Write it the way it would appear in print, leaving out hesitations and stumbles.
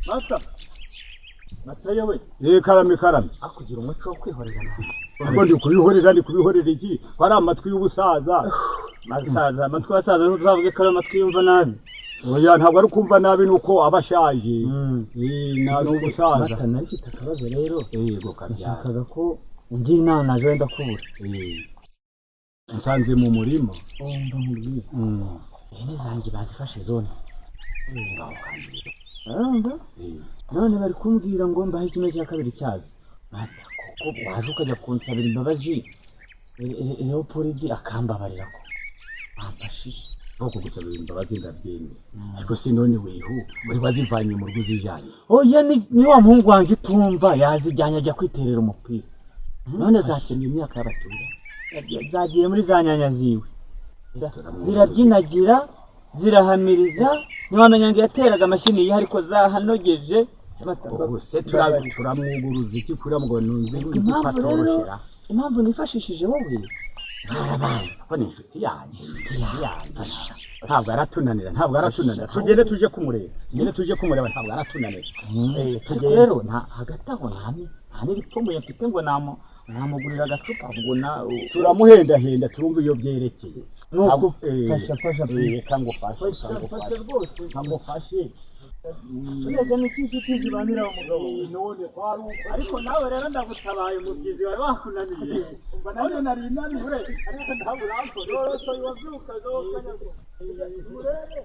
mata yewe karame akugira umuco wo kwihorera ntabwo ndi kubihorera iki kwari amatwi y'ubusaza amatwi y'abasaza ntuzavuge ko ari amatwi yumva nabi oya ntabwo ari kumva nabi nuko aba ashaje n'ubusaza mata nari mfite akabazo rero yego kabyara nshakaga ko ungira inama naje wenda kubura nsanze mu murima mba nkubwire ihene zanjye bazifashe zone ngaho kandi none bari kumbwira ngo mbahe kimwe cya kabiri cyazo mata kuko waje ukajya kunsabira imbabazi Leopold akambabarira ko bamfashije bwo gusabira imbabazi ndabyemeye ariko se none weho uri wazivanye mu rugo zijanye oya ni wa muhungu wanjye utumva yazijyanye ajya kwiterera umupira none zakennye imyaka y'abatura zagiye muri za nyanya ziwe zirabyinagira zirahamiriza ntiwamenya ngo yateraga amashini ye ariko zahanogeje se turamwuguruza iki kuri ngo nunze n'igipatoroshera impamvu nifashishije wowe barabaye ko ni inshuti yanjye ntabwo aratunanira tugende tuje kumureba ntabwo aratunanira rero hagati aho nta n'ibipfumuye mfite ngo namugurira agacupa ngo turamuhendahenda turumva iyo byerekeye nuko fasha reka ngufashe urega n'inshuti zibanira umugabo none ariko nawe rero ndagutabaye umubyizi wari wakunaniye umva nawe nari naniwe ariko ntabwo uramfora rero wabyuka zokanya murebe